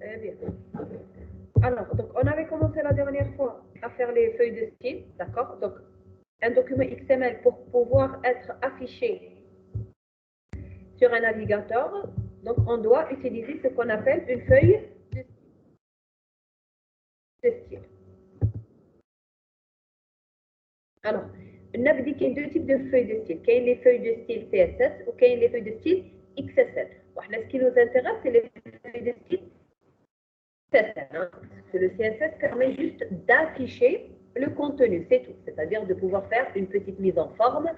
Très bien. Alors, donc, on avait commencé la dernière fois à faire les feuilles de style, d'accord? Donc, un document XML pour pouvoir être affiché sur un navigateur, donc on doit utiliser ce qu'on appelle une feuille de style. Alors, on a dit qu'il y a deux types de feuilles de style. Il y a les feuilles de style CSS ou il y a les feuilles de style XSL. Ce qui nous intéresse, c'est les feuilles de style CSS. Hein. Le CSS permet juste d'afficher le contenu, c'est tout. C'est-à-dire de pouvoir faire une petite mise en forme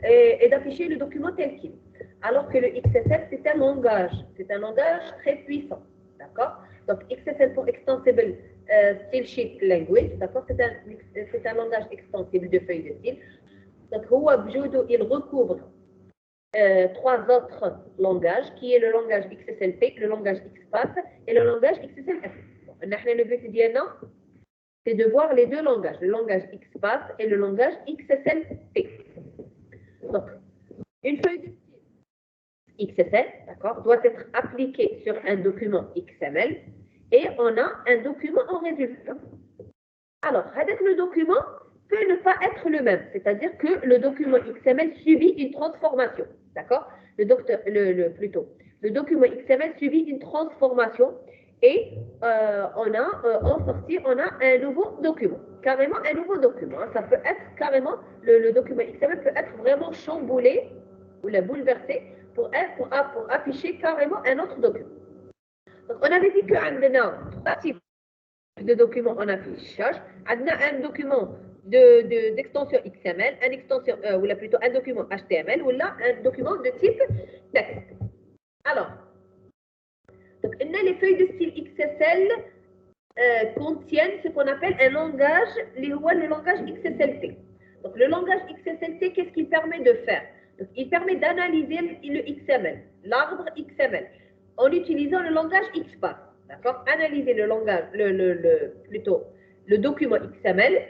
et d'afficher le document tel qu'il est. Alors que le XSL, c'est un langage très puissant. D'accord? Donc, XSL pour Extensible Style Sheet Language, d'accord? C'est un langage extensible de feuilles de style. Donc, il recouvre trois autres langages, qui est le langage XSLP, le langage XPath et le langage XSLF. Le but d'IANA, c'est de voir les deux langages, le langage XPath et le langage XSLP. Donc, une feuille de style XSL, d'accord, doit être appliquée sur un document XML et on a un document en résultat. Alors, avec le document peut ne pas être le même, c'est-à-dire que le document XML subit une transformation, d'accord? Le document XML subit une transformation et on a un nouveau document, carrément un nouveau document. Hein. Ça peut être carrément, le document XML peut être vraiment chamboulé ou bouleversé pour afficher carrément un autre document. Donc, on avait dit qu'on a trois types de documents en affichage. On a un document d'extension XML, un document HTML ou là un document de type texte. Alors, donc, les feuilles de style XSL contiennent ce qu'on appelle un langage, le langage XSLT. Donc, le langage XSLT, qu'est-ce qu'il permet de faire? Donc, il permet d'analyser le XML, l'arbre XML, en utilisant le langage XPath. D'accord? Analyser le langage, le document XML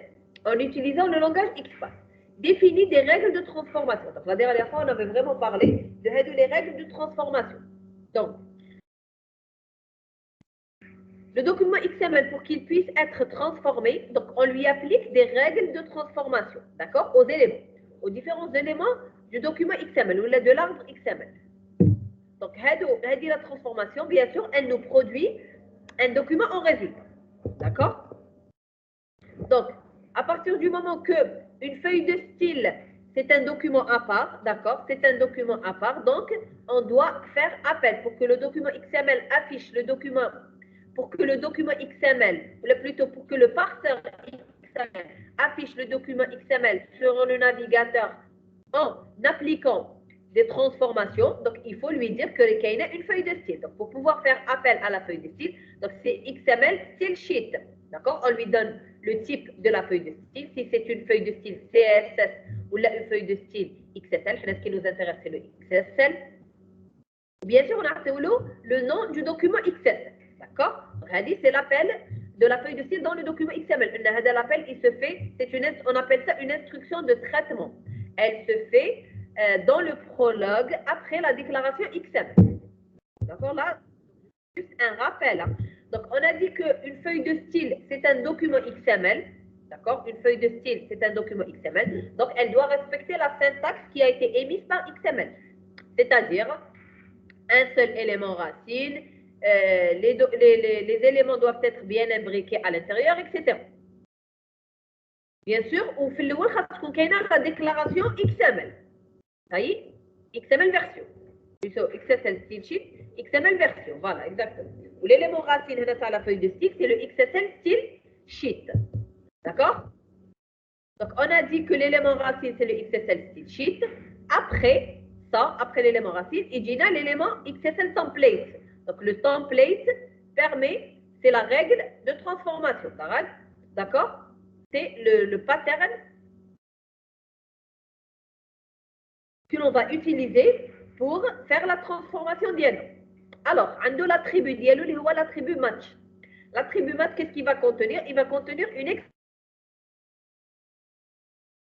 en utilisant le langage XPath. Définit des règles de transformation. Donc, la dernière fois, on avait vraiment parlé de les règles de transformation. Donc, le document XML, pour qu'il puisse être transformé, donc on lui applique des règles de transformation, d'accord, aux différents éléments du document XML ou de l'arbre XML. Donc, la transformation, bien sûr, elle nous produit un document en résultat, d'accord? Donc, à partir du moment que une feuille de style, c'est un document à part, d'accord? C'est un document à part, donc on doit faire appel pour que le document XML affiche le document, pour que le document XML, ou plutôt pour que le parseur XML affiche le document XML sur le navigateur en appliquant des transformations, donc il faut lui dire qu'il y a une feuille de style. Donc, pour pouvoir faire appel à la feuille de style, donc c'est XML Style Sheet. D'accord? On lui donne le type de la feuille de style. Si c'est une feuille de style CSS ou là une feuille de style XSL, ce qui nous intéresse, c'est le XSL. Bien sûr, on a le nom du document XSL. D'accord? C'est l'appel de la feuille de style dans le document XML. L'appel, il se fait, on appelle ça une instruction de traitement. Elle se fait dans le prologue après la déclaration XML. D'accord? Là, juste un rappel. Hein. Donc, on a dit qu'une feuille de style, c'est un document XML. D'accord? Une feuille de style, c'est un document XML. Donc, elle doit respecter la syntaxe qui a été émise par XML. C'est-à-dire, un seul élément racine, les éléments doivent être bien imbriqués à l'intérieur, etc. Bien sûr, ou في الأول خاص تكون كاينة la déclaration XML. Ça y est, XML version. XSL style sheet, XML version. Voilà, exactement. Ou l'élément racine à la feuille de style, c'est le XSL style sheet. D'accord? Donc, on a dit que l'élément racine, c'est le XSL style sheet. Après ça, après l'élément racine, il y a l'élément XSL template. Donc, le template permet, c'est la règle de transformation. D'accord? C'est le pattern que l'on va utiliser pour faire la transformation d'IANO. Alors, on a l'attribut d'IANO, il y a l'attribut match. L'attribut match, qu'est-ce qu'il va contenir? Il va contenir une expression.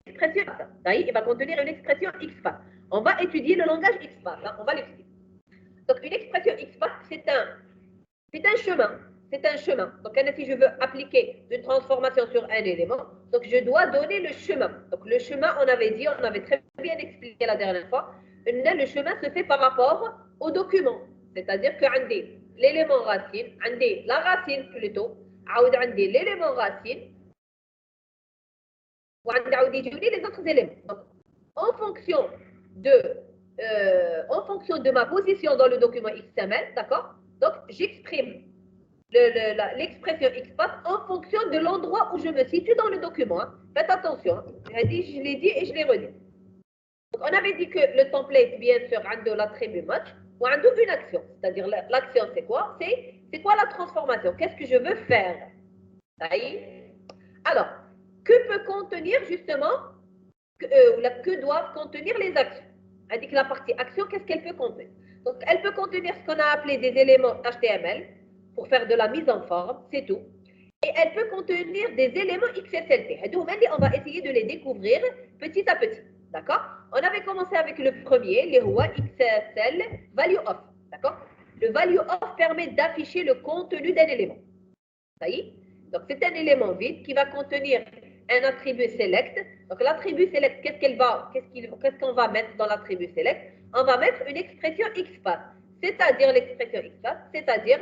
Il va contenir une expression XPath. On va étudier le langage XPath. Hein, on va l'étudier. Donc, une expression XPath, c'est un chemin. c'est un chemin. Donc, si je veux appliquer une transformation sur un élément, donc je dois donner le chemin. Donc, le chemin, on avait dit, on avait très bien expliqué la dernière fois, le chemin se fait par rapport au document. C'est-à-dire que l'élément racine, la racine plutôt, l'élément racine, les autres éléments. Donc, en fonction de ma position dans le document XML, d'accord? Donc, j'exprime l'expression XPath en fonction de l'endroit où je me situe dans le document. Hein. Faites attention. Hein. Je l'ai dit et je l'ai redit. Donc, on avait dit que le template, bien sûr, a l'attribut match ou a une action. C'est-à-dire, l'action, c'est quoi? C'est quoi la transformation? Qu'est-ce que je veux faire? Ça y est. Alors, que peut contenir justement, que doivent contenir les actions? Elle dit que la partie action, qu'est-ce qu'elle peut contenir? Donc, elle peut contenir ce qu'on a appelé des éléments HTML pour faire de la mise en forme, c'est tout. Et elle peut contenir des éléments XSLT. On va essayer de les découvrir petit à petit. D'accord? On avait commencé avec le premier, les rois XSL value of. D'accord? Le value of permet d'afficher le contenu d'un élément. Ça y est? Donc, c'est un élément vide qui va contenir un attribut select. Donc, l'attribut select, qu'est-ce qu'on va mettre dans l'attribut select? On va mettre une expression XPath. C'est-à-dire l'expression XPath, c'est-à-dire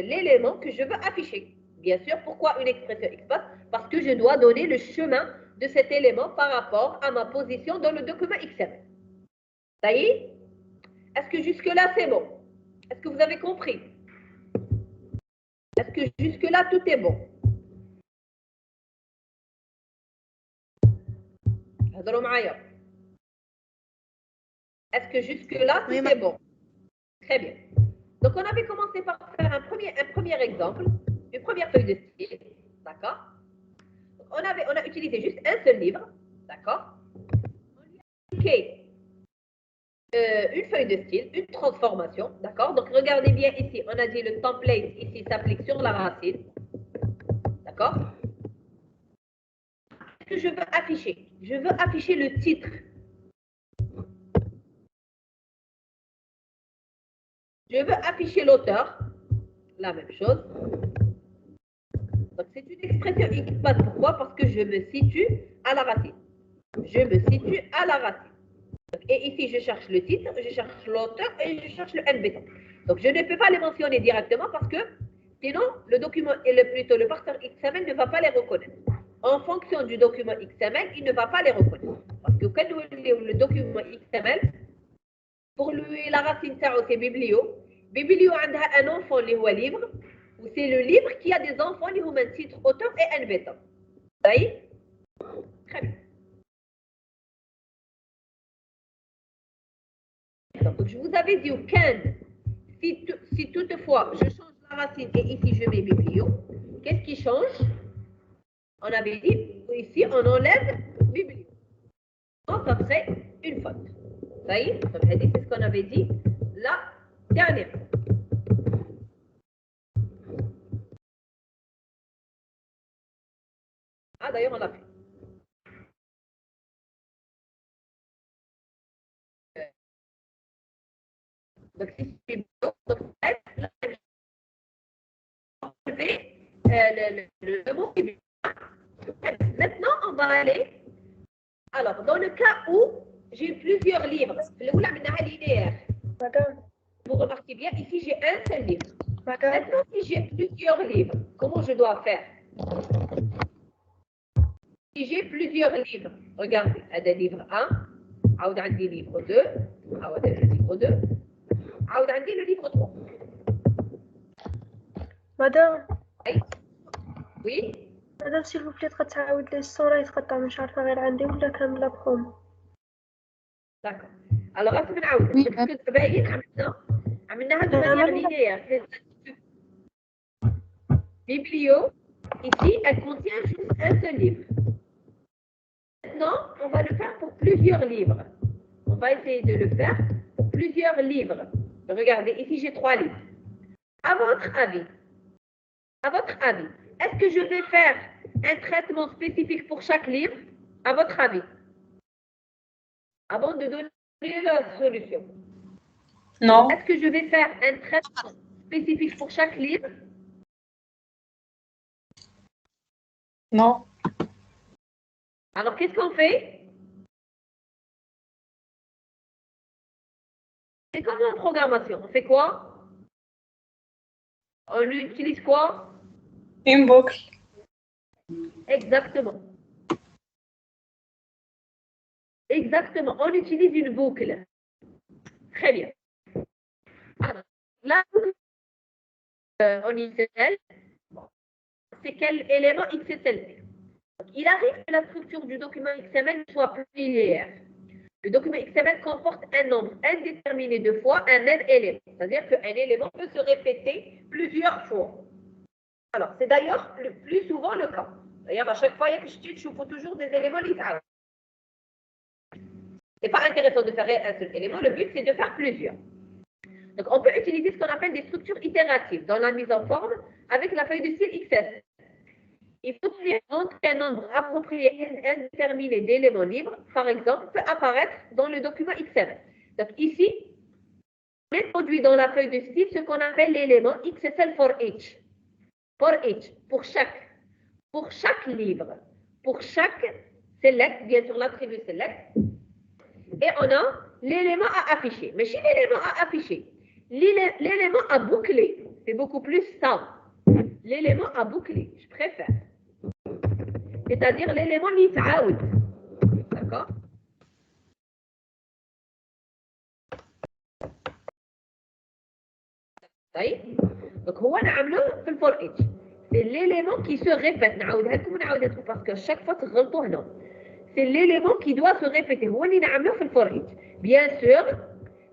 l'élément que je veux afficher. Bien sûr, pourquoi une expression XPath? Parce que je dois donner le chemin de cet élément par rapport à ma position dans le document XML. Ça y est? Est-ce que jusque-là, c'est bon? Est-ce que vous avez compris? Est-ce que jusque-là, tout est bon? Est-ce que jusque-là, tout est bon? Très bien. Donc, on avait commencé par faire un premier exemple, une première feuille de style, d'accord? On a utilisé juste un seul livre, d'accord? On lui a appliqué une feuille de style, une transformation, d'accord? Donc, regardez bien ici, on a dit le template ici s'applique sur la racine, d'accord? Qu'est-ce que je veux afficher? Je veux afficher le titre. Je veux afficher l'auteur, la même chose. Donc, c'est une expression XPath. Pourquoi? Parce que je me situe à la racine. Je me situe à la racine. Et ici, je cherche le titre, je cherche l'auteur et je cherche le NBT. Donc, je ne peux pas les mentionner directement parce que sinon, le document, plutôt le parser XML ne va pas les reconnaître. En fonction du document XML, il ne va pas les reconnaître. Parce que quand le document XML, pour lui, la racine, c'est biblio. Biblio a un enfant, qui est livre, ou c'est le livre qui a des enfants, qui ont un titre, auteur et un bêta. Ça y est? Très bien. Donc, je vous avais dit au can, si toutefois je change la racine et ici je mets biblio, qu'est-ce qui change? On avait dit, ici on enlève biblio. Donc, ça serait une faute. Ça y est? Donc, c'est ce qu'on avait dit la dernière fois. Ah, d'ailleurs, on l'a fait. Donc, si je fais le mot biblio. Maintenant, on va aller. Alors, dans le cas où j'ai plusieurs livres, linéaire. Vous remarquez bien, ici j'ai un seul livre. Maintenant, si j'ai plusieurs livres, comment je dois faire? Si j'ai plusieurs livres, regardez, il y a des livres 1, il y a des livres 2, il y a des livres 2, il y a le livre 3. Madame. Oui. Madame, s'il vous plaît, تعاود لي الصورة يتقطع مش عارفة غير عندي ولا كاملة بخوم. D'accord. Alors, là, c'est عاود. عملناها de manière linéaire. Biblio, ici, elle contient juste un seul livre. Maintenant, on va le faire pour plusieurs livres. On va essayer de le faire pour plusieurs livres. Regardez, ici, j'ai 3 livres. À votre avis, est-ce que je vais faire un traitement spécifique pour chaque livre? À votre avis? Avant de donner la solution. Non. Est-ce que je vais faire un traitement spécifique pour chaque livre? Non. Alors, qu'est-ce qu'on fait? C'est comme en programmation. On fait quoi? On utilise quoi? Une boucle. Exactement. Exactement. On utilise une boucle. Très bien. Alors, là, en XML, c'est quel élément XSLT? Il arrive que la structure du document XML soit plurielle. Le document XML comporte un nombre indéterminé de fois un même élément. C'est-à-dire qu'un élément peut se répéter plusieurs fois. Alors, c'est d'ailleurs le plus souvent le cas. D'ailleurs, à chaque fois, il faut toujours des éléments littéraires. Ce n'est pas intéressant de faire un seul élément. Le but, c'est de faire plusieurs. Donc, on peut utiliser ce qu'on appelle des structures itératives dans la mise en forme avec la feuille de style XS. Il faut tenir compte qu'un nombre approprié indéterminé d'éléments libres, par exemple, peut apparaître dans le document XML. Donc ici, on introduit dans la feuille de style ce qu'on appelle l'élément XSL for each. For each, pour chaque livre, pour chaque select, bien sûr l'attribut select, et on a l'élément à afficher. Mais chez l'élément à afficher, l'élément à boucler, c'est beaucoup plus simple. L'élément à boucler, je préfère. C'est-à-dire l'élément يتعاود. D'accord? طيب donc هو نعملوه في الفور اتش. C'est l'élément qui se répète. نعاودها لكم parce que chaque fois تغلطوا هنا. C'est l'élément qui doit se répéter. هو اللي نعملوه في الفور اتش. Bien sûr,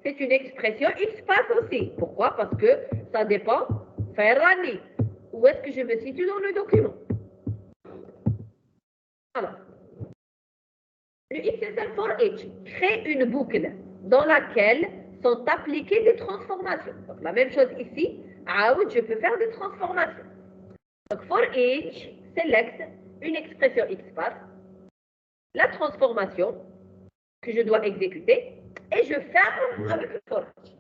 c'est une expression XPath aussi. Pourquoi? Parce que ça dépend. Ferrani. Où est-ce que je me situe dans le document? Alors, le XSL for each crée une boucle dans laquelle sont appliquées des transformations. Donc, la même chose ici, out, je peux faire des transformations. Donc, for each, select une expression XPath, la transformation que je dois exécuter, et je ferme avec le for each.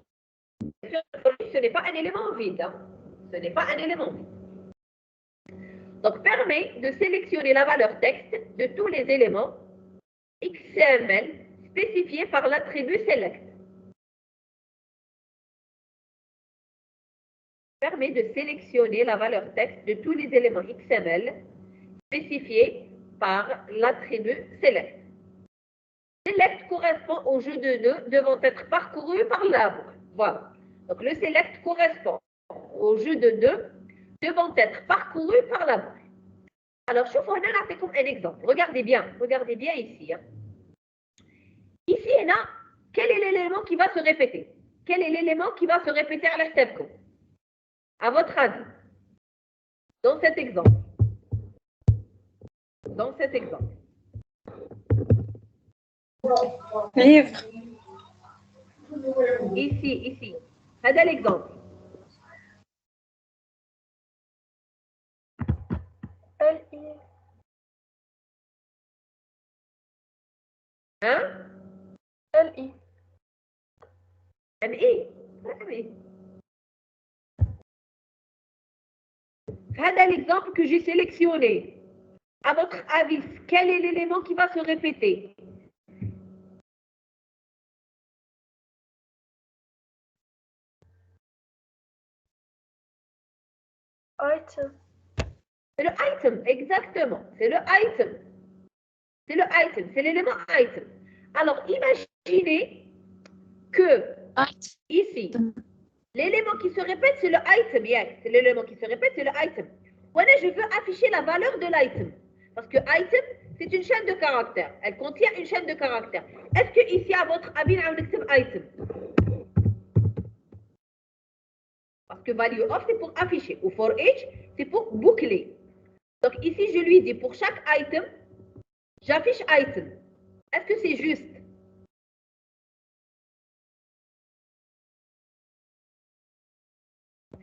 For each, ce n'est pas un élément vide. Hein. Ce n'est pas un élément vide. Donc, permet de sélectionner la valeur texte de tous les éléments XML spécifiés par l'attribut select. Permet de sélectionner la valeur texte de tous les éléments XML spécifiés par l'attribut select. Select correspond au jeu de nœuds devant être parcouru par la boucle. Voilà. Donc le select correspond au jeu de nœuds devant être parcouru par la boucle. Alors, je vais vous donner un exemple. Regardez bien ici. Hein. Ici, et là, quel est l'élément qui va se répéter? Quel est l'élément qui va se répéter à la step code? À votre avis, dans cet exemple. Livre. Ici. هذا l'exemple. Hein? LI. هذا l'exemple que j'ai sélectionné. À votre avis, quel est l'élément qui va se répéter? Item. C'est le item, exactement. C'est le item. C'est l'élément item. Alors, imaginez que ici, l'élément qui se répète, c'est le item. Yes, c'est l'élément qui se répète, c'est le item. Voilà, je veux afficher la valeur de l'item. Parce que item, c'est une chaîne de caractères. Elle contient une chaîne de caractères. Est-ce que ici, à votre avis, on écrit item? Parce que value of, c'est pour afficher. Ou for each, c'est pour boucler. Donc ici, je lui dis pour chaque item, j'affiche item. Est-ce que c'est juste?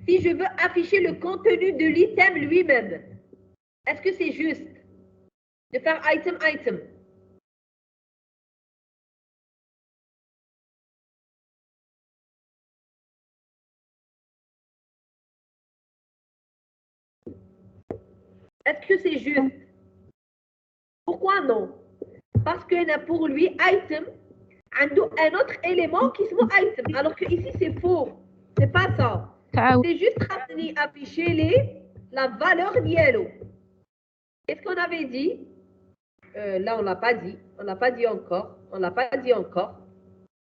Si je veux afficher le contenu de l'item lui-même, est-ce que c'est juste de faire item? Est-ce que c'est juste? Pourquoi non? Parce que pour lui, item, un autre élément qui se item, alors que ici c'est faux. C'est pas ça. C'est juste afficher la valeur d'yellow. Qu'est-ce qu'on avait dit? Là, on l'a pas dit. On l'a pas dit encore. On l'a pas dit encore.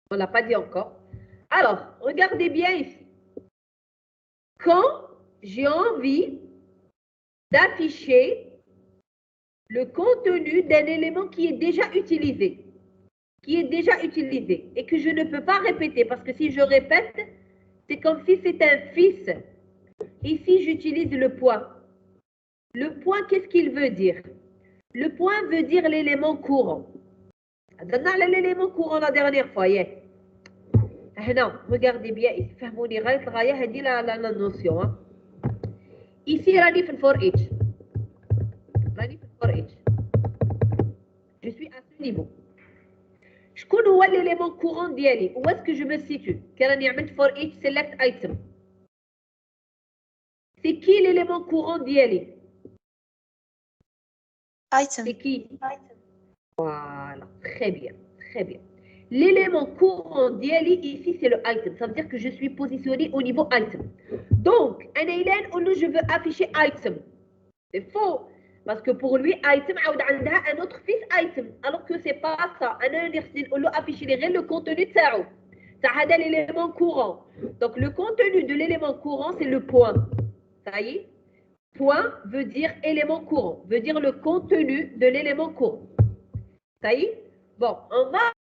On l'a pas dit encore. Alors, regardez bien ici. Quand j'ai envie d'afficher le contenu d'un élément qui est déjà utilisé, et que je ne peux pas répéter, parce que si je répète, c'est comme si c'était un fils. Ici, j'utilise le point. Le point, qu'est-ce qu'il veut dire? Le point veut dire l'élément courant. On a l'élément courant la dernière fois. Non, regardez bien, فهموني غاية الغاية هذه la notion. Ici, راني في for each. Je suis à ce niveau. شكون هو l'élément courant ديالي? Où est-ce que je me situe? كي راني عملت for each select item. C'est qui l'élément courant d'Yeli? Item. C'est qui? Item. Voilà, très bien, très bien. L'élément courant d'Yeli ici, c'est le item. Ça veut dire que je suis positionné au niveau item. Donc, un Hélène, je veux afficher item. C'est faux. Parce que pour lui, item a un autre fils item. Alors que c'est pas ça. On doit afficher le contenu de ça. Ça a l'élément courant. Donc, le contenu de l'élément courant, c'est le point. Ça y est? Point veut dire élément courant, veut dire le contenu de l'élément courant. Ça y est? Bon, on va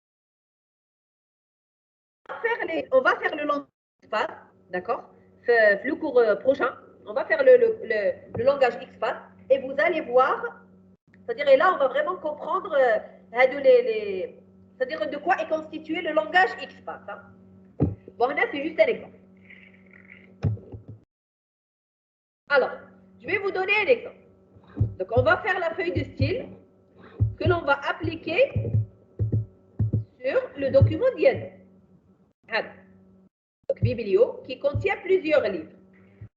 faire le langage XPath, d'accord? Le cours prochain, on va faire le langage XPath et vous allez voir, c'est-à-dire, et là, on va vraiment comprendre c'est-à-dire de quoi est constitué le langage XPath. Hein? Bon, là, c'est juste un exemple. Alors, je vais vous donner un exemple. Donc, on va faire la feuille de style que l'on va appliquer sur le document d'IAD. Donc, biblio qui contient plusieurs livres.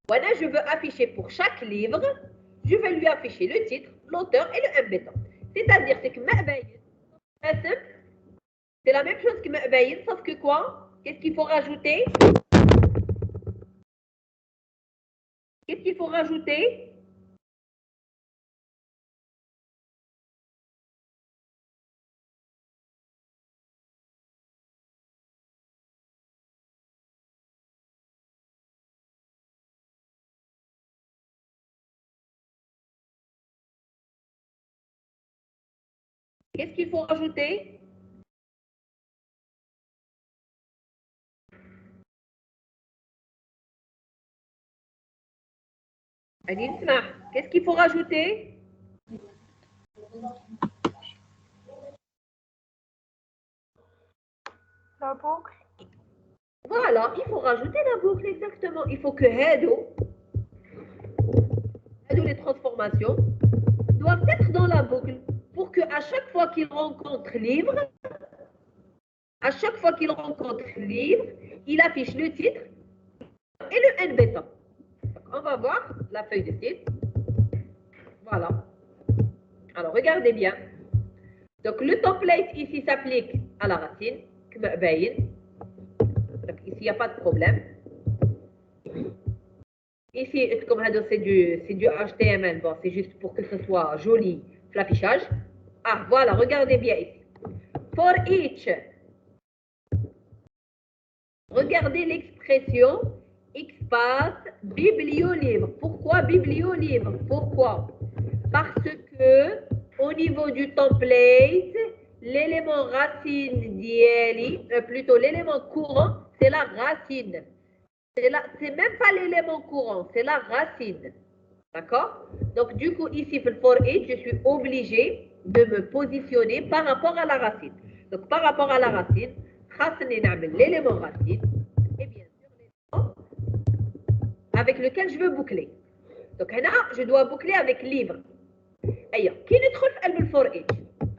Voilà, je veux afficher pour chaque livre, je vais lui afficher le titre, l'auteur et le embêtant. C'est-à-dire, c'est que c'est la même chose que Ma'bayin, sauf que quoi? Qu'est-ce qu'il faut rajouter? Qu'est-ce qu'il faut rajouter? Qu'est-ce qu'il faut rajouter? Qu'est-ce qu'il faut rajouter? La boucle. Voilà, il faut rajouter la boucle, exactement. Il faut que Hedo, les transformations, doivent être dans la boucle pour qu'à chaque fois qu'il rencontre livre, il affiche le titre et le N bêta. On va voir la feuille de titre. Voilà. Alors, regardez bien. Donc, le template ici s'applique à la racine. Donc, ici, il n'y a pas de problème. Ici, comme c'est du HTML. Bon, c'est juste pour que ce soit joli l'affichage. Ah, voilà, regardez bien ici. For each. Regardez l'expression XPath bibliolivre. Pourquoi bibliolivre? Pourquoi? Parce que au niveau du template, l'élément racine d'Yeli, plutôt l'élément courant, c'est la racine. C'est même pas l'élément courant, c'est la racine. D'accord? Donc, du coup, ici, for each, je suis obligée de me positionner par rapport à la racine. Donc, par rapport à la racine, l'élément racine, et bien sûr, l'élément avec lequel je veux boucler. Donc, là, je dois boucler avec livre. Aïe, qui ne trouve elle for each?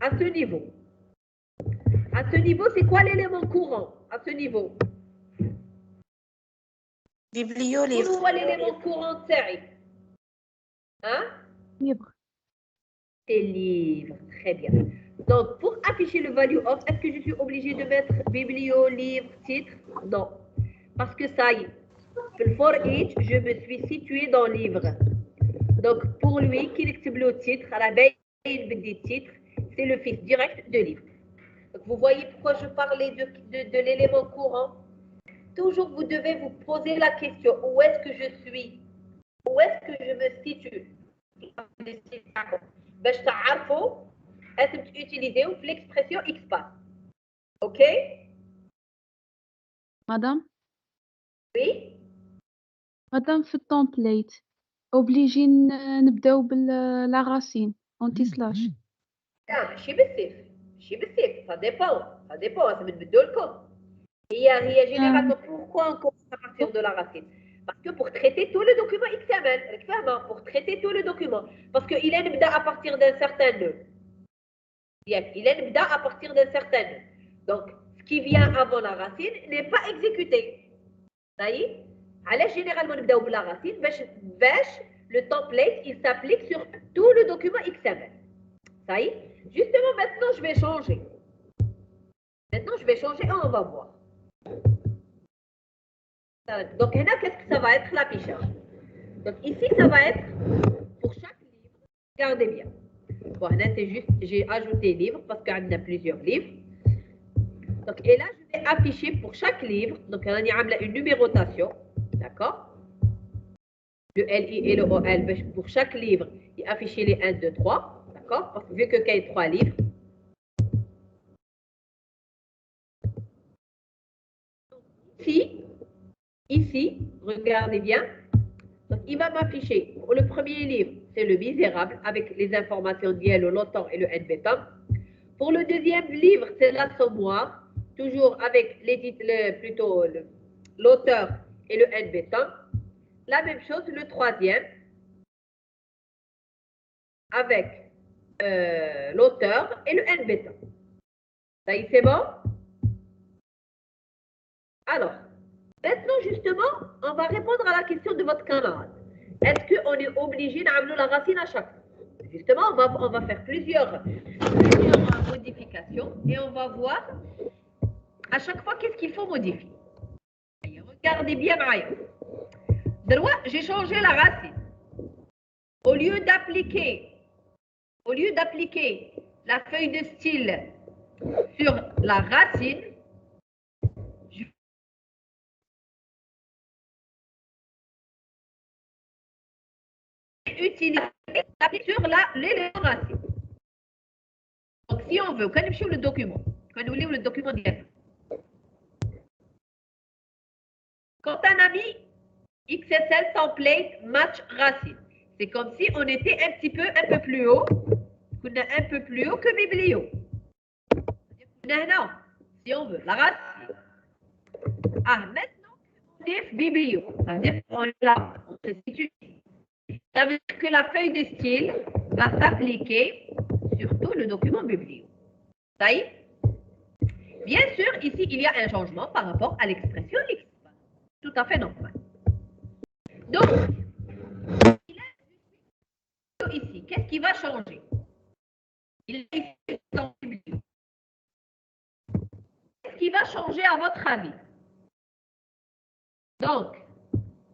À ce niveau. À ce niveau, c'est quoi l'élément courant? À ce niveau. Bibliolivre. Quel est l'élément courant de série? Hein? livre. C'est livre, très bien. Donc, pour afficher le value of, est-ce que je suis obligée de mettre biblio, livre, titre? Non. Parce que ça y est, for each, je me suis située dans livre. Donc, pour lui, qui écrit le titre, à la veille des titres, c'est le fils direct de livre. Donc, vous voyez pourquoi je parlais de l'élément courant? Toujours, vous devez vous poser la question, où est-ce que je suis? Où est-ce que je me situe? باش تعرفوا utiliser l'expression XPath. OK? Madame, Oui? Madame في التمبليت obligé نبداو باللا racine anti slash. لا ماشي بالسيف ça dépend ça بنبدو لكم هي généralement pourquoi on commence à partir de la racine parce que pour traiter tout le document XML clairement pour traiter tout le document parce qu'il est نبدا à partir d'un certain nœud il est نبدا à partir d'un certain nœud donc ce qui vient avant la racine n'est pas exécuté ça y est علاش généralement نبداو بلا racine باش le template il s'applique sur tout le document XML ça y est justement maintenant je vais changer et on va voir donc là qu'est-ce que ça va être l'affichage donc ici ça va être pour chaque livre regardez bien bon là c'est juste j'ai ajouté livre parce qu'on a plusieurs livres donc et là je vais afficher pour chaque livre donc on a une numérotation d'accord le LI et le OL pour chaque livre il affiche les 1 2 3 d'accord parce que vu que qu'il y a 3 livres ici regardez bien donc il va m'afficher pour le premier livre c'est le misérable avec les informations liées au l'auteur et le NBTOM. Pour le deuxième livre c'est l'assommoir toujours avec les titres plutôt l'auteur et le NBTOM. La même chose le troisième avec l'auteur et le NBTOM. Ça y est, c'est bon? Alors, maintenant, justement, on va répondre à la question de votre camarade. Est-ce qu'on est obligé d'amener la racine à chaque fois? Justement, on va faire plusieurs modifications et on va voir à chaque fois qu'est-ce qu'il faut modifier. Regardez bien, Maya. J'ai changé la racine. Au lieu d'appliquer la feuille de style sur la racine, utiliser sur l'élément racine. Donc, si on veut, quand on ouvre le document, direct. Quand on a mis XSL template match racine, c'est comme si on était un peu plus haut, que Biblio. Non, si on veut, la racine. Ah, maintenant, on est Biblio. C'est-à-dire qu'on se situe. Ça veut dire que la feuille de style va s'appliquer sur tout le document biblio. Ça y est? Bien sûr, ici, il y a un changement par rapport à l'expression X. Tout à fait normal. Donc, ici, qu'est-ce qui va changer? Il est dans le biblio. Qu'est-ce qui va changer à votre avis? Donc,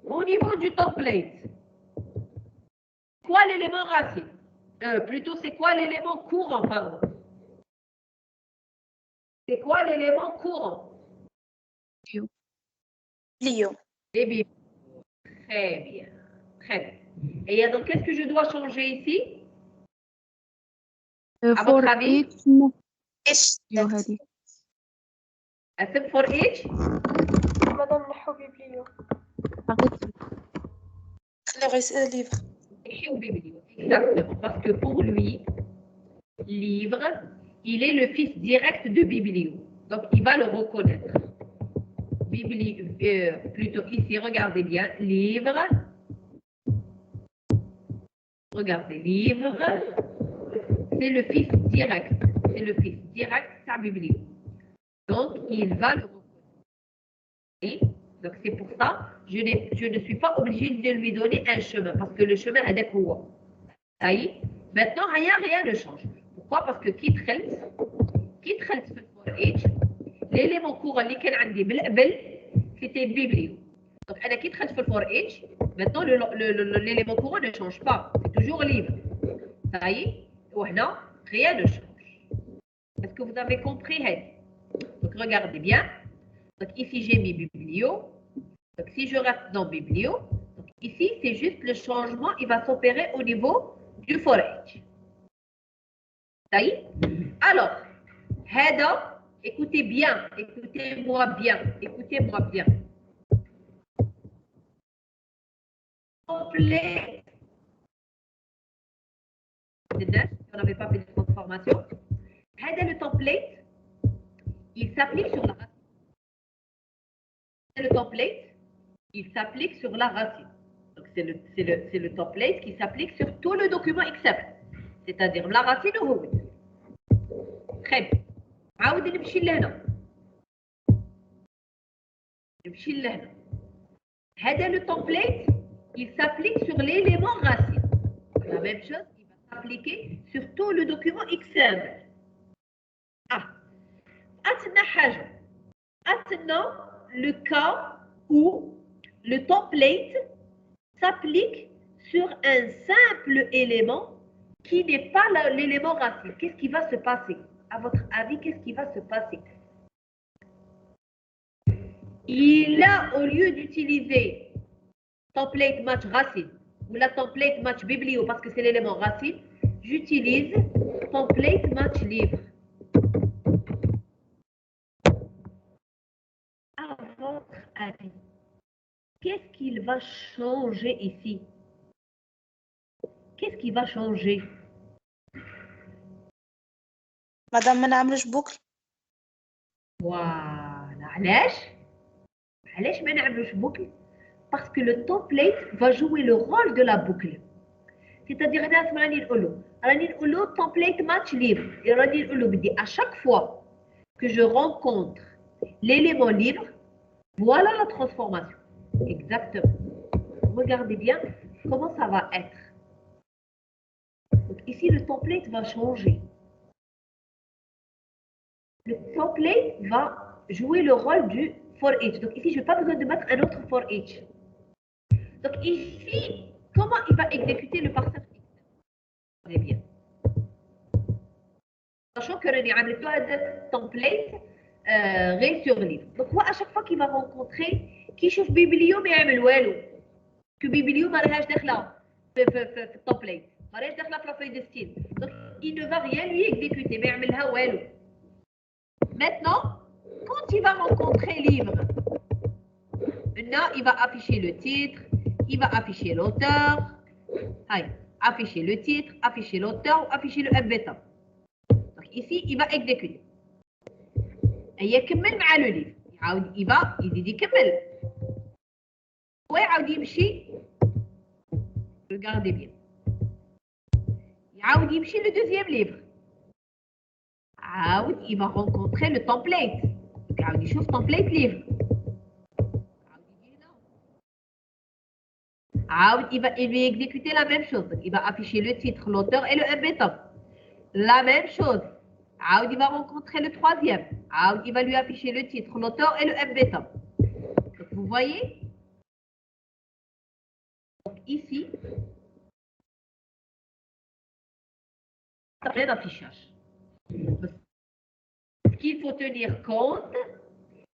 au niveau du template, quoi l'élément racine? Plutôt, c'est quoi l'élément courant, pardon? C'est quoi l'élément courant? Lio. Les biblios. Très bien. Très bien. Et donc, qu'est-ce que je dois changer ici? À votre avis? For each? مادام نحو بيبليو خلي livre. Exactement. Parce que pour lui, livre, il est le fils direct de biblio. Donc, il va le reconnaître. Plutôt ici, regardez bien, livre. Regardez, livre, c'est le fils direct. C'est le fils direct, sa biblio. Donc, il va le reconnaître. Donc, c'est pour ça, je ne suis pas obligée de lui donner un chemin, parce que le chemin est quoi? Maintenant, rien ne change. Pourquoi? Parce que qui دخلت في الفور اتش l'élément courant اللي كان عندي بالقبل c'était biblio. Donc انا كي دخلت في الفور اتش maintenant l'élément courant ne change pas, c'est toujours libre. وهنا rien ne change. Est-ce que vous avez compris? Donc regardez bien. Donc ici j'ai mis biblio. Donc si je reste dans biblio, donc ici c'est juste le changement, il va s'opérer au niveau du for each. Alors, هذا, écoutez bien, écoutez-moi bien. Complet. On n'avait pas fait de transformation. هذا le template, il s'applique sur la racine. Le template, il s'applique sur la racine. Donc c'est le template qui s'applique sur tout le document XML. C'est-à-dire la racine ou هو. Très bien. عاود نمشي لهنا. هذا le template, il s'applique sur l'élément racine. La même chose, il va s'appliquer sur tout le document XML. Maintenant, le cas où le template s'applique sur un simple élément qui n'est pas l'élément racine. Qu'est-ce qui va se passer? À votre avis, qu'est-ce qui va se passer? Il a, au lieu d'utiliser template match racine ou la template match biblio parce que c'est l'élément racine, j'utilise template match livre. À votre avis, qu'est-ce qu'il va changer ici? Qu'est-ce qui va changer? مادام ما نعملش بوكل. Voilà. علاش ما نعملوش boucle? Parce que le template va jouer le rôle de la boucle. C'est-à-dire راني نقولو template match libre. Et راني نقولو بدي à chaque fois que je rencontre l'élément libre, voilà la transformation. Exactement. Regardez bien comment ça va être. Donc ici le template va changer. Le template va jouer le rôle du for each. Donc ici, je n'ai pas besoin de mettre un autre for each. Donc ici, comment il va exécuter le parseur X? Très bien. Sachant que René a mis un template غير sur livre. Donc à chaque fois qu'il va rencontrer, qui chauffe biblio mais يعمل والو. Que biblio ما راهاش داخله في التمبليت. ما راهاش داخله في la feuille de style. Donc il ne va rien lui exécuter mais يعملها والو. Maintenant, quand il va rencontrer livre, maintenant il va afficher le titre, il va afficher l'auteur, afficher le titre, afficher l'auteur ou afficher le embêtant. Donc ici, il va exécuter. Et il يكمل مع le livre. il va يزيد يكمل. ويعاود يمشي. Regardez bien. يعاود يمشي le deuxième livre. il va rencontrer le template. Il chauffe template livre. Il va lui exécuter la même chose. Il va afficher le titre, l'auteur et le embêtant. La même chose. Il va rencontrer le troisième. Il va lui afficher le titre, l'auteur et le embêtant. Vous voyez? Donc ici, ça fait d'affichage. Ce qu'il faut tenir compte,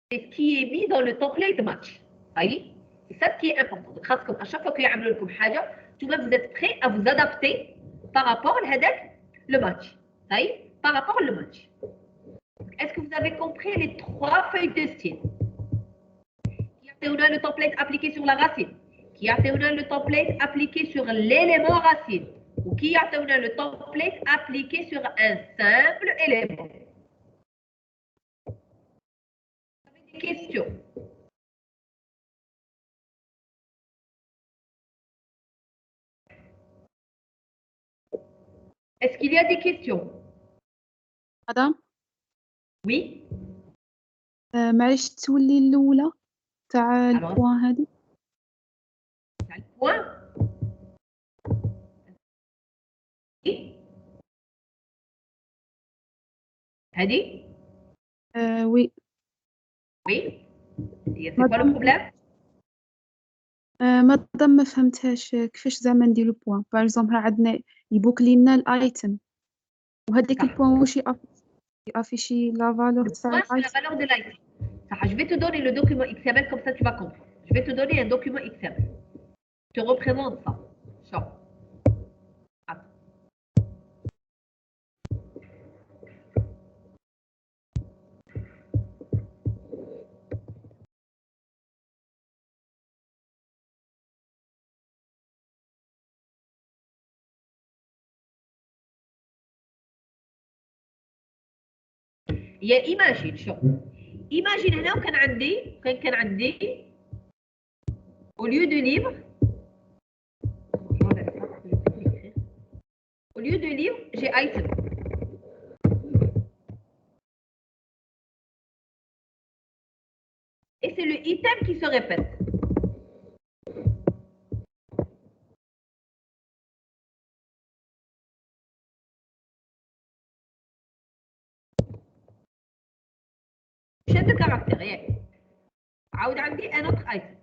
c'est ce qui est mis dans le template match. Voyez? C'est ça qui est important. Donc, à chaque fois qu'il y a vous êtes prêts à vous adapter par rapport à le match. Voyez? Par rapport au match. Est-ce que vous avez compris les trois feuilles de style? Qui a le template appliqué sur la racine? Qui a le template appliqué sur l'élément racine? Ou qui a le template appliqué sur un simple élément? Vous avez des questions? Est-ce qu'il y a des questions? Madame? Oui. معليش تولي الأولى تاع البوان هذه. تاع البوان. هادي وي وي سي كوا لو بروبليم مادام ما فهمتهاش كيفاش زعما نديرو بوان باغ اكزومبل عندنا يبوكلي لنا الايتم وهذاك البوان واش يافيشي لا فالور تاع Moi, c'est la الايتم. valeur de l'item. Je vais te donner le document XML, comme ça tu vas comprendre. Je vais te donner un document XML. Je te représente ça. Attends. imagine شوف imagine هنا كان عندي au lieu de livre j'ai item et c'est le item qui se répète. Chaîne de caractères عاود عندي un autre item.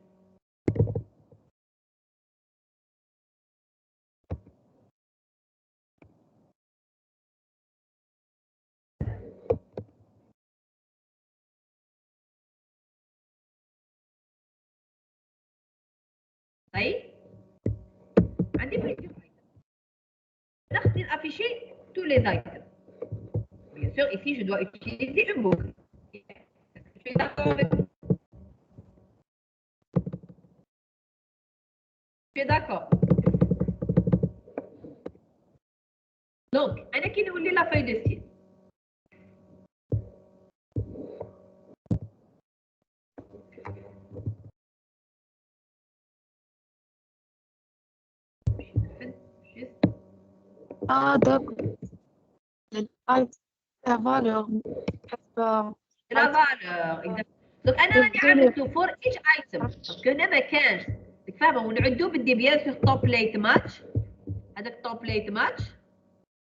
طيب عندي plusieurs items. نختار afficher tous les items. Bien sûr, ici je dois utiliser une boucle. Je suis d'accord avec vous. Tu es d'accord? Donc, أنا كي نولي la feuille de style. داكور الايتم لا فالور La valeur. Donc, أنا راني عملته for each item. parce que هنا ما كانش. فاهمة ونعدو بدي bien sûr template match. هذاك template match.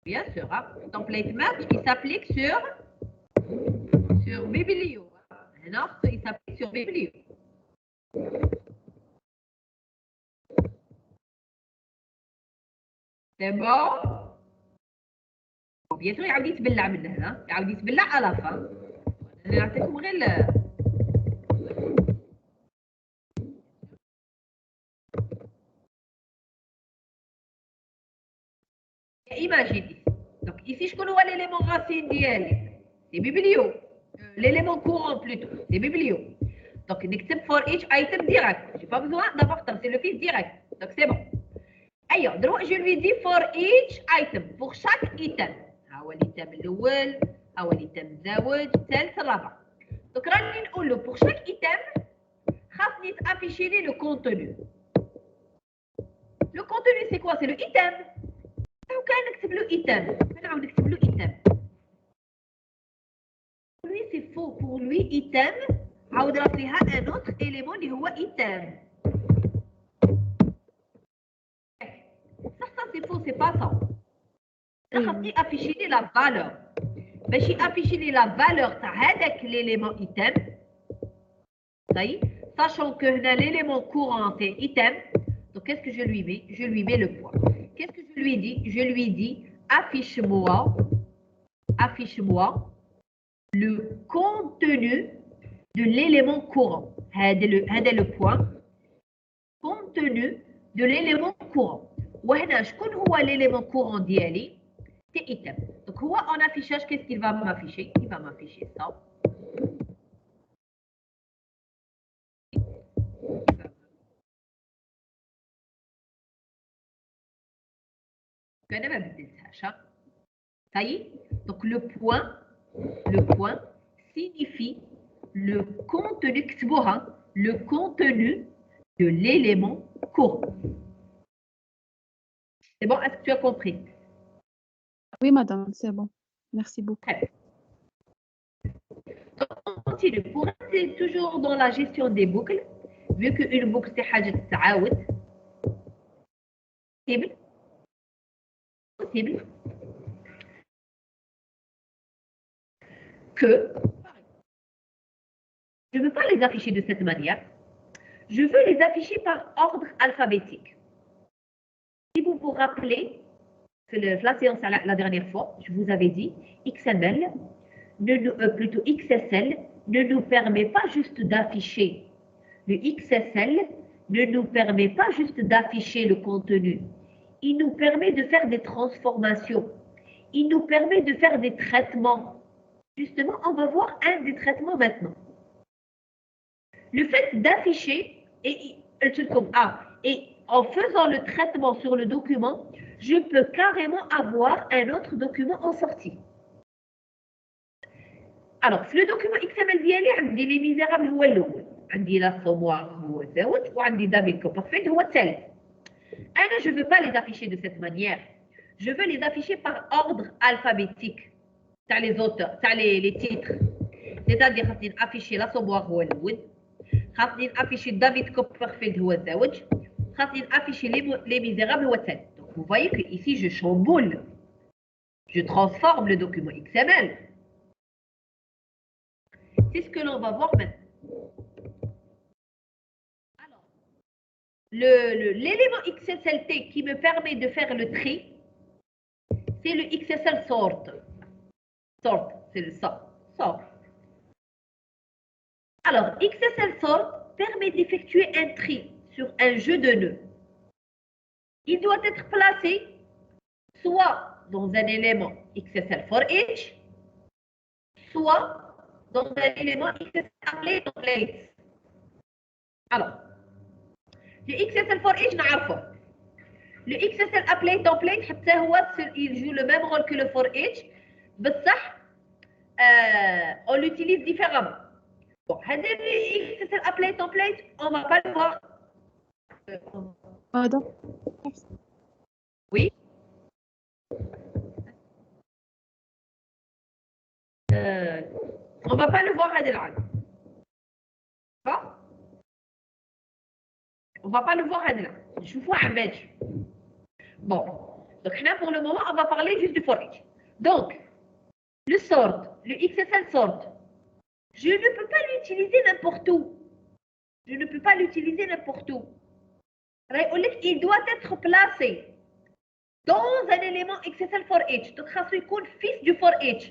Bien sûr, hein. Template match qui s'applique sur Biblio. Non, il s'applique sur Biblio. C'est bon? Bien sûr, يعاود يتبلع من هنا، يعاود يتبلع على la fin. أنا نعطيكم غير Imagine ici. Donc ici, je connais l'élément racine d'IL. C'est biblio. L'élément courant plutôt. C'est biblio. Donc, n'accepte for each item direct. Je n'ai pas besoin d'avoir c'est le fils direct. Donc, c'est bon. Alors, je lui dis for each item. Pour chaque item. l'item الأول, l'item الزوج, الثالث, الرابع. Donc, راني نقول له pour chaque item, خاصني afficher le contenu. Le contenu, c'est quoi? C'est le item. كان نكتب له item. نعاود نكتب له item. Pour lui, c'est faux. Pour lui, item, عاود راه فيها un autre élément اللي هو item. Ça c'est faux, c'est pas ça. خاصني afficher لي la valeur. باش afficher لي la valeur تاع هذاك l'élément item. طيب, sachant que هنا l'élément courant c'est item. Donc qu'est-ce que je lui mets? Je lui mets le point. Qu'est-ce que je lui dis? Je lui dis affiche-moi le contenu de l'élément courant. هذا le point. Contenu de l'élément courant. وهنا شكون هو l'élément courant ديالي؟ c'est item. Donc هو en affichage, qu'est-ce qu'il va m'afficher? Il va m'afficher ça. أنا ما بدلتهاش. Ça y est. Donc le point signifie le contenu, le contenu de l'élément courant. C'est bon? Est-ce que tu as compris? Oui, madame, c'est bon. Merci beaucoup. Très bien. Donc, on continue. Pour rester toujours dans la gestion des boucles, vu qu'une boucle c'est حاجة تتعاود, possible que je ne veux pas les afficher de cette manière. Je veux les afficher par ordre alphabétique. Si vous vous rappelez, la séance la dernière fois, je vous avais dit, XML, plutôt XSL, ne nous permet pas juste d'afficher. Le XSL ne nous permet pas juste d'afficher le contenu. Il nous permet de faire des transformations. Il nous permet de faire des traitements. Justement, on va voir un des traitements maintenant. Le fait d'afficher, et en faisant le traitement sur le document, je peux carrément avoir un autre document en sortie. Alors, في le document XML ديالي عندي لي ميزيرابل هو الاول، عندي لا سوموار هو الزوج، وعندي دافيد كوبرفيلد هو الثالث. أنا je veux pas les afficher de cette manière. Je veux les afficher par ordre alphabétique. تاع les auteurs، تاع les titres. C'est-à-dire خاصني نافيشي لا سوموار هو الاول، خاصني نافيشي دافيد كوبرفيلد هو الزوج، خاصني نافيشي les misérables هو الثالث. Donc vous voyez que ici je chamboule. Je transforme le document XML. C'est ce que l'on va voir maintenant. Alors, l'élément XSLT qui me permet de faire le tri, c'est le XSL sort. Sort, c'est le sort. Alors, XSL sort permet d'effectuer un tri sur un jeu de nœuds. Il doit être placé soit dans un élément XSL for each, soit dans un élément XSL appelé template. Alors, le XSL for each نعرفه. Le XSL appelé template حتى هو il joue le même rôle que le for each بصح on l'utilise différemment. Bon, هذا le XSL appelé template on va pas le voir. Oui. On va pas le voir هذا العام. On va pas le voir هذا العام. نشوفوه عماج. Bon, donc là pour le moment on va parler juste du for each. Donc le sort, le XSL sort, je ne peux pas l'utiliser n'importe où. Je ne peux pas l'utiliser n'importe où. Il doit être placé dans un élément XSL for each. Donc خاصو يكون fils du for each.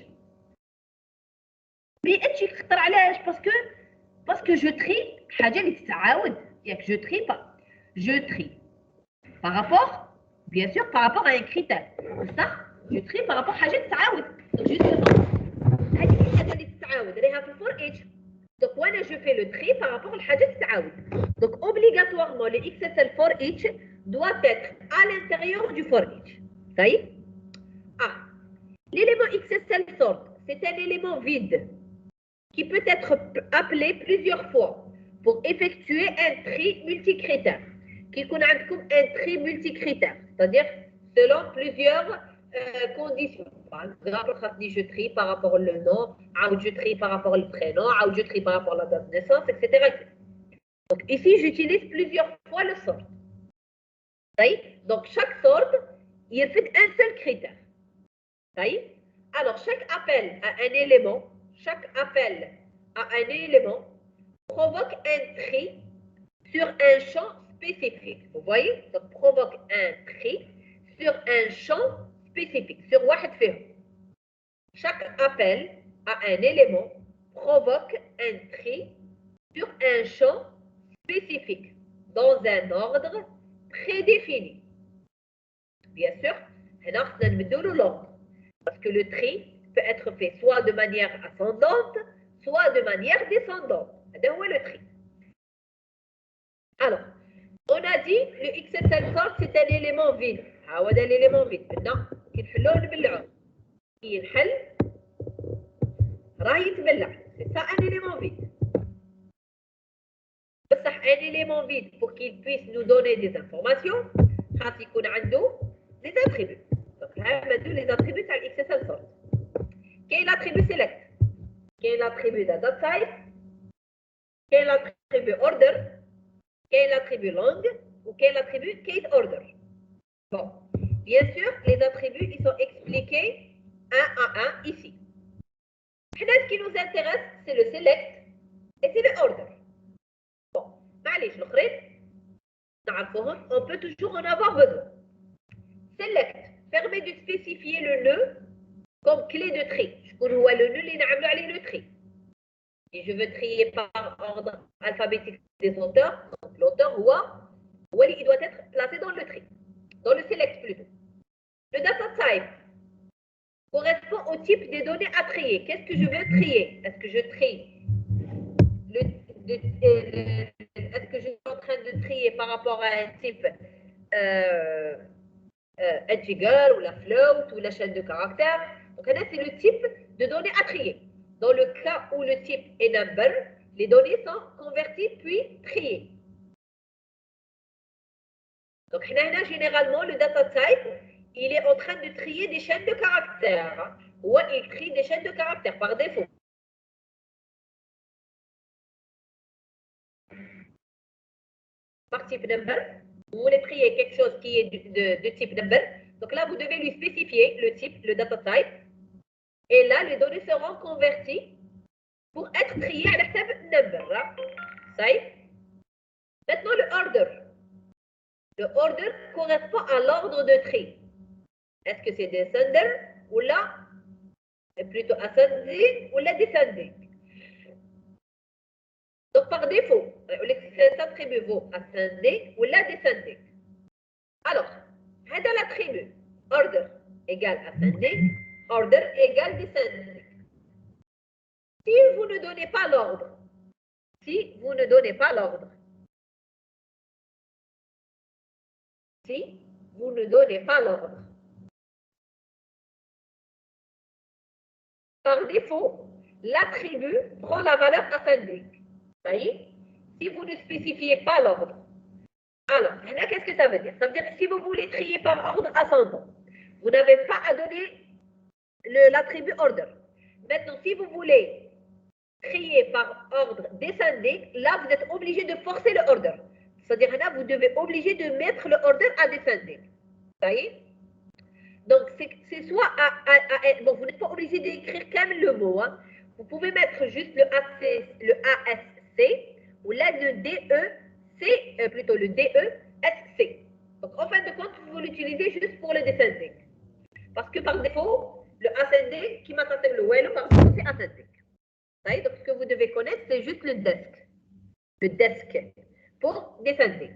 Mais ايش يخطر علاش؟ parce que je trie حاجه اللي تتعاود ياك je trie pas. Je trie par rapport bien sûr par rapport à un critère. Ça je trie par rapport à حاجه تتعاود. Donc justement هذه الحاجه اللي تتعاود راها في الفور اتش. Donc وانا je fais le tri par rapport لحاجه تتعاود. Donc obligatoirement le XSL for each doit être à l'intérieur du for each. Ça y est? L'élément XSL sort, c'est un élément vide qui peut être appelé plusieurs fois pour effectuer un tri multicritère. Qui connaît un tri multicritère, c'est-à-dire selon plusieurs conditions. Par exemple, je trie par rapport au nom, je trie par rapport au prénom, je trie par rapport à la date de naissance, etc. Donc ici, j'utilise plusieurs fois le sort. Donc chaque sort, il fait un seul critère. Alors chaque appel à un élément, provoque un tri sur un champ spécifique. Vous voyez? Donc provoque un tri sur un champ spécifique, sur واحد فيهم. Chaque appel à un élément provoque un tri sur un champ spécifique, dans un ordre prédéfini. Bien sûr, هنا خصنا نمدو له l'ordre. Parce que le tri peut être fait soit de manière ascendante, soit de manière descendante. هذا هو le tri. Alors, on a dit le XSL sort c'est un élément vide. هذا l'élément vide. Maintenant, كي نحلوه نبلعوه. كي ينحل راه يتبلع. C'est ça un élément vide. بصح un élément vide pour qu'il puisse nous donner des informations, خاص يكون عنده des attributs. Donc هادو les attributs تاع XSL sort. كاين l'attribut select. كاين l'attribut data type. كاين l'attribut order. Quel attribut long ou quel attribut case order. Bon, Bien sûr, les attributs, ils sont expliqués un à un ici. Ce qui nous intéresse, c'est le select et c'est le order. Bon, معليش الآخرين نعرفوهم, on peut toujours en avoir besoin. Select permet de spécifier le nœud comme clé de tri. شكون هو le nœud اللي نعملوا عليه le tri. Si je veux trier par ordre alphabétique des auteurs, donc l'auteur il doit être placé dans le tri, dans le select plutôt. Le data type correspond au type des données à trier. Qu'est-ce que je veux trier? Est-ce que je trie est-ce que je suis en train de trier par rapport à un type integer ou la float ou la chaîne de caractères? Donc là, c'est le type de données à trier. Dans le cas où le type est number, les données sont converties puis triées. Donc là, généralement, le data type, il est en train de trier des chaînes de caractères. Ou il trie des chaînes de caractères par défaut. Par type number, vous voulez trier quelque chose qui est de type number. Donc là, vous devez lui spécifier le type, le data type. Et là, les données seront converties pour être triées à la type number. Ça y est. Maintenant, le order. Le order correspond à l'ordre de tri. Est-ce que c'est descending ou là, plutôt ascending ou là descending? Donc par défaut, cet attribut vaut ascending ou là descending. Alors, l'attribut order égale ascending, order égale descending. Si vous ne donnez pas l'ordre, si vous ne donnez pas l'ordre, par défaut, l'attribut prend la valeur ascending. Vous voyez? Si vous ne spécifiez pas l'ordre. Alors, là, qu'est-ce que ça veut dire? Ça veut dire que si vous voulez trier par ordre ascendant, vous n'avez pas à donner l'attribut order. Maintenant, si vous voulez trier par ordre descending, là, vous êtes obligé de forcer le order. C'est-à-dire là, vous devez obligé de mettre le order à descending. Vous voyez? Donc, c'est soit bon, vous n'êtes pas obligé d'écrire quand même le mot. Hein. Vous pouvez mettre juste le ASC ou là le DEC, plutôt le DESC. Donc, en fin de compte, vous l'utilisez juste pour le descending. Parce que par défaut, le ascending, qui m'a le well, par défaut, c'est ascending. Donc, ce que vous devez connaître, c'est juste le desk. Le desk pour descending.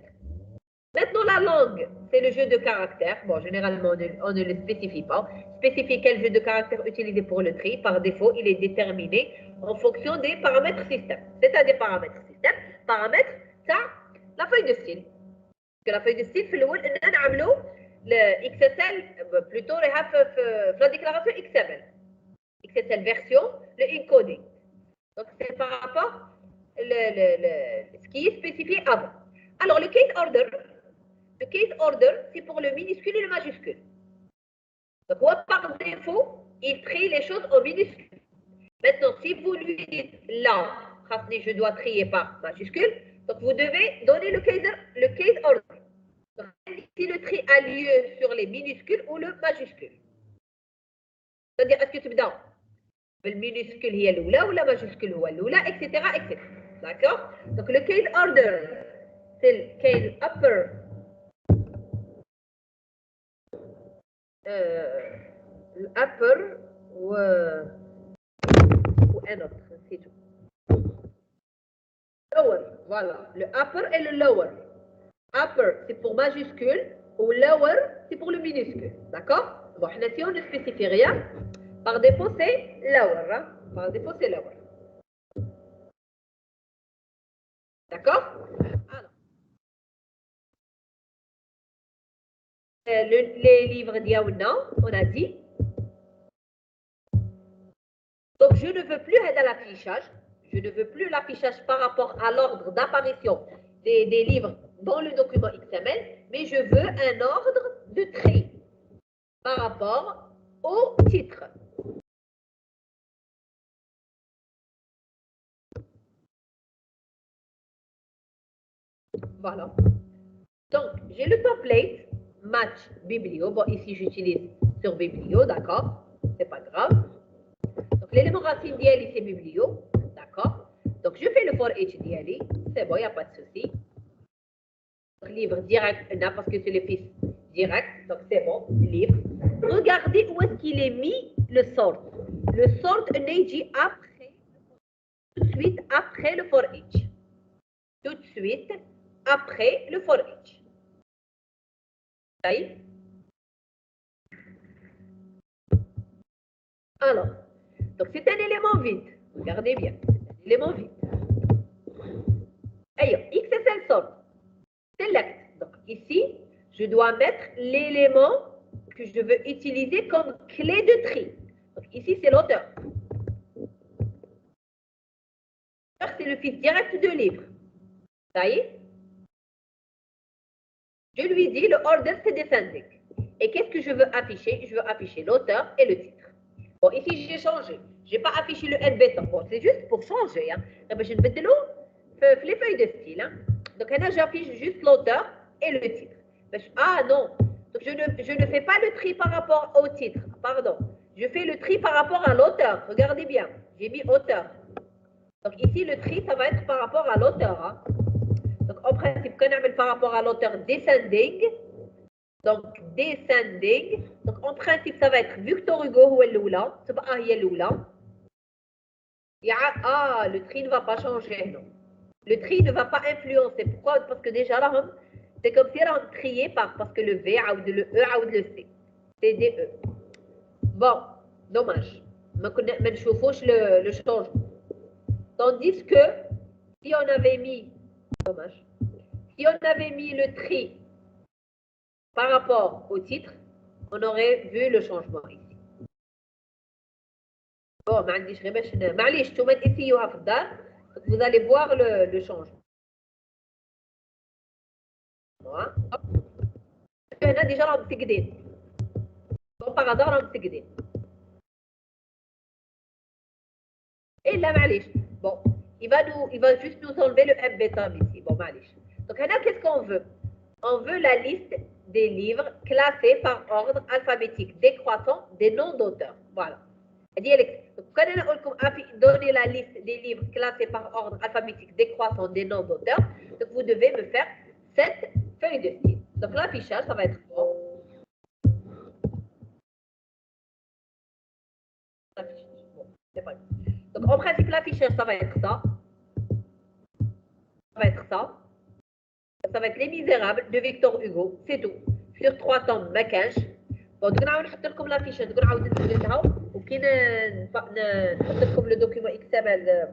Maintenant, la langue, c'est le jeu de caractères. Bon, généralement, on ne le spécifie pas. Spécifier quel jeu de caractères utiliser pour le tri. Par défaut, il est déterminé en fonction des paramètres système. C'est-à-dire paramètres système. Paramètres, ça, la feuille de style. Parce que la feuille de style, le XSL, plutôt, la déclaration XML. XSL version, le encoding. Donc, c'est par rapport à ce qui est spécifié avant. Alors, le case order, c'est pour le minuscule et le majuscule. Donc, par défaut, il trie les choses en minuscule. Maintenant, si vous lui dites là, je dois trier par majuscule, donc vous devez donner le case order. Donc, si le tri a lieu sur les minuscules ou le majuscule. C'est-à-dire, est-ce que tu me donnes le minuscule هي الأولى ou la majuscule هو الأولى, etc., etc. D'accord? Donc, le case order, c'est le case upper. Upper ou un autre, c'est tout. Lower, voilà. Le upper et le lower. Upper, c'est pour majuscule, ou lower, c'est pour le minuscule. D'accord? Bon, si on ne spécifie rien, par défaut, c'est lower. Hein? Par défaut, c'est lower. D'accord? Alors. Les livres d'Yaouna, on a dit. Donc, je ne veux plus aider à l'affichage. Je ne veux plus l'affichage par rapport à l'ordre d'apparition des livres dans le document XML, mais je veux un ordre de tri par rapport au titre. Voilà. Donc, j'ai le template. match biblio. Bon, ici, j'utilise sur biblio, d'accord? C'est pas grave. Donc, l'élément racine d'ILI, c'est biblio, d'accord? Donc, je fais le for each d'ILI. C'est bon, il n'y a pas de souci. Livre direct, là, parce que c'est le fils direct. Donc, c'est bon, livre. Regardez où est-ce qu'il est mis le sort. Le sort n'est dit après, tout de suite après le for each. Tout de suite après le for each. Ça y est? Alors, donc c'est un élément vide. Regardez bien, c'est un élément vide. Ailleurs, XSL sort. Select. Donc ici, je dois mettre l'élément que je veux utiliser comme clé de tri. Donc ici, c'est l'auteur. C'est le fils direct de livre. Ça y est? Je lui dis le order c'est descending. Et qu'est-ce que je veux afficher? Je veux afficher l'auteur et le titre. Bon, ici j'ai changé. Je n'ai pas affiché le n béton. Bon, c'est juste pour changer. Hein. Je vais mettre les feuilles de style. Hein. Donc là, j'affiche juste l'auteur et le titre. Ah non. Donc je ne fais pas le tri par rapport au titre. Pardon. Je fais le tri par rapport à l'auteur. Regardez bien. J'ai mis auteur. Donc ici, le tri, ça va être par rapport à l'auteur. Hein. Donc en principe, quand on met par rapport à l'auteur descending, donc descending, donc en principe, ça va être Victor Hugo ou Eloula, c'est pas Eloula. Ah, le tri ne va pas changer, non. Le tri ne va pas influencer. Pourquoi? Parce que déjà là, c'est comme si on triait parce que le V, ou le E, ou le C. C'est des E. Bon, dommage. Mais ne chauffons le changement. Tandis que si on avait mis, dommage, si on avait mis le tri par rapport au titre, on aurait vu le changement ici. Bon, vous allez voir le changement. هنا déjà راهم مسجدين. Bon, par hasard راهم مسجدين. Et là, معليش. Bon, il va juste nous enlever le M bêta ici. Bon, معليش. Donc là, qu'est-ce qu'on veut? On veut la liste des livres classés par ordre alphabétique décroissant des noms d'auteurs. Voilà. Donc, quand on donner la liste des livres classés par ordre alphabétique décroissant des noms d'auteurs, donc vous devez me faire cette feuille de style. Donc l'affichage, ça va être bon. C'est pas grave. Donc en principe, l'affichage, ça va être ça. Ça va être ça. Ça va être Les Misérables de Victor Hugo, c'est tout. Sur 3 tomes, ما كانش. Bon, donc نعاود نحط لكم لافيش، نقول نعاود نزيدها وكي نحط لكم لو دوكيومون XML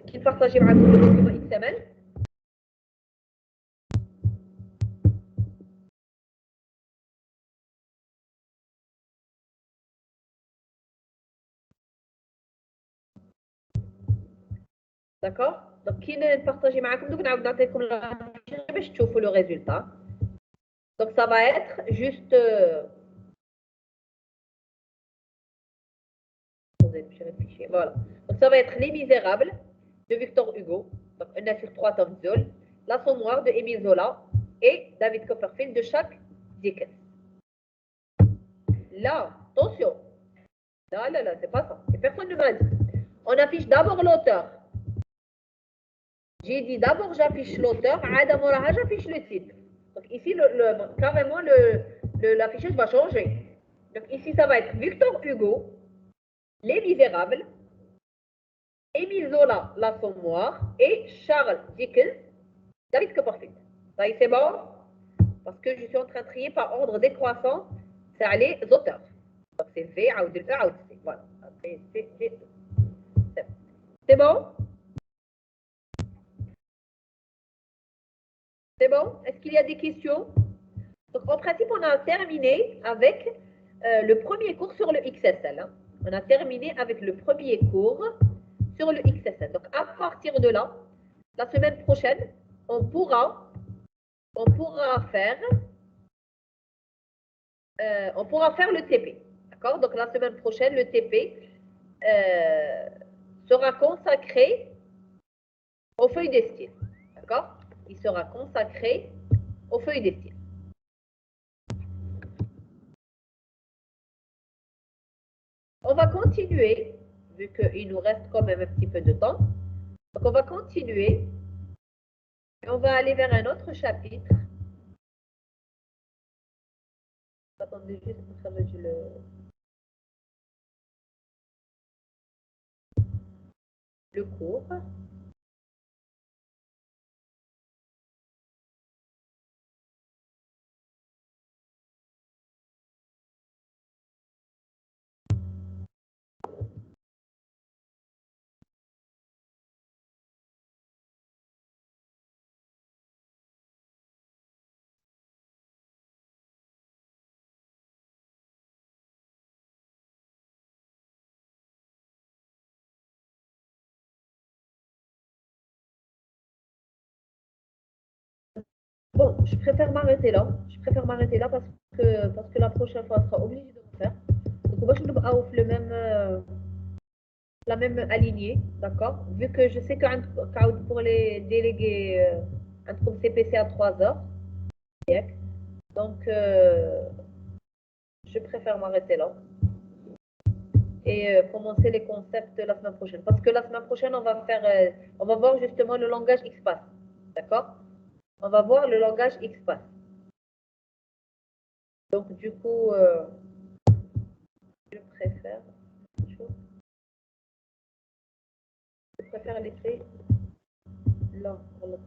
كي نبارطاجي معكم لو دوكيومون XML. D'accord? Donc كي نبارطاجي معكم دوك نعاود نعطيكم لافيش باش تشوفوا لو ريزولتا. Donc ça va être juste voilà. Donc ça va être Les Misérables de Victor Hugo. Donc on a sur 3 tomes Zola, L'Assommoir de Émile Zola et David Copperfield de Charles Dickens. Là, attention. Là, c'est pas ça. Et personne ne m'a dit. On affiche d'abord l'auteur. J'ai dit d'abord j'affiche l'auteur, j'affiche le titre. Donc ici, carrément, l'affichage va changer. Donc ici, ça va être Victor Hugo, Les Misérables, Émile Zola, L'Assommoir et Charles Dickens, David Copperfield. Ça y est, c'est bon? Parce que je suis en train de trier par ordre décroissant, c'est les auteurs. Donc c'est V, A ou D, A ou C. Voilà. C'est bon? C'est bon? Est-ce qu'il y a des questions? Donc, en principe, on a terminé avec le premier cours sur le XSL. Hein. On a terminé avec le premier cours sur le XSL. Donc, à partir de là, la semaine prochaine, on pourra faire le TP. D'accord? Donc, la semaine prochaine, le TP sera consacré aux feuilles de style. D'accord? Il sera consacré aux feuilles de style. va continuer, vu qu'il nous reste quand même un petit peu de temps. Donc, on va continuer. Et on va aller vers un autre chapitre. Attendez juste pour ça, le cours. Bon, je préfère m'arrêter là. Je préfère m'arrêter là parce que la prochaine fois, on sera obligé de le faire. Donc, on va jouer la même alignée, d'accord? Vu que je sais que pour les délégués, عندكم CPC à 3 heures. Donc, je préfère m'arrêter là et commencer les concepts la semaine prochaine. Parce que la semaine prochaine, on va voir justement le langage XPath, d'accord? On va voir le langage XPath. Donc, du coup, je préfère laisser là. Voilà.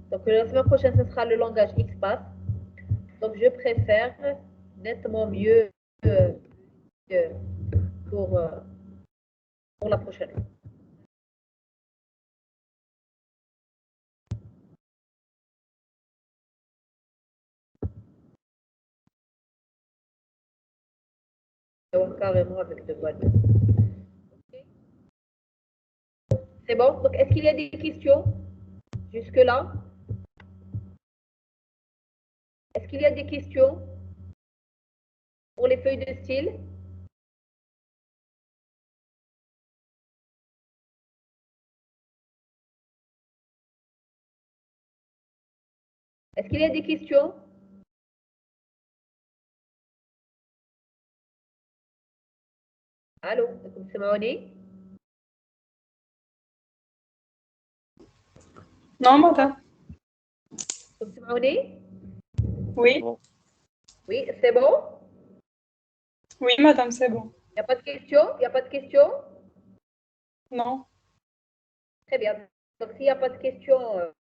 Donc, la semaine prochaine, ce sera le langage XPath. Donc, je préfère nettement mieux pour la prochaine. Carrément avec de bonnes. Okay. C'est bon? Donc, est-ce qu'il y a des questions jusque-là? Est-ce qu'il y a des questions pour les feuilles de style? Est-ce qu'il y a des questions? Allô? C'est Maoni? Non, madame. C'est Maoni? Oui. Oui, c'est bon? Oui, madame, c'est bon. Il n'y a pas de questions? Il n'y a pas de questions? Non. Très bien. Donc, s'il n'y a pas de questions,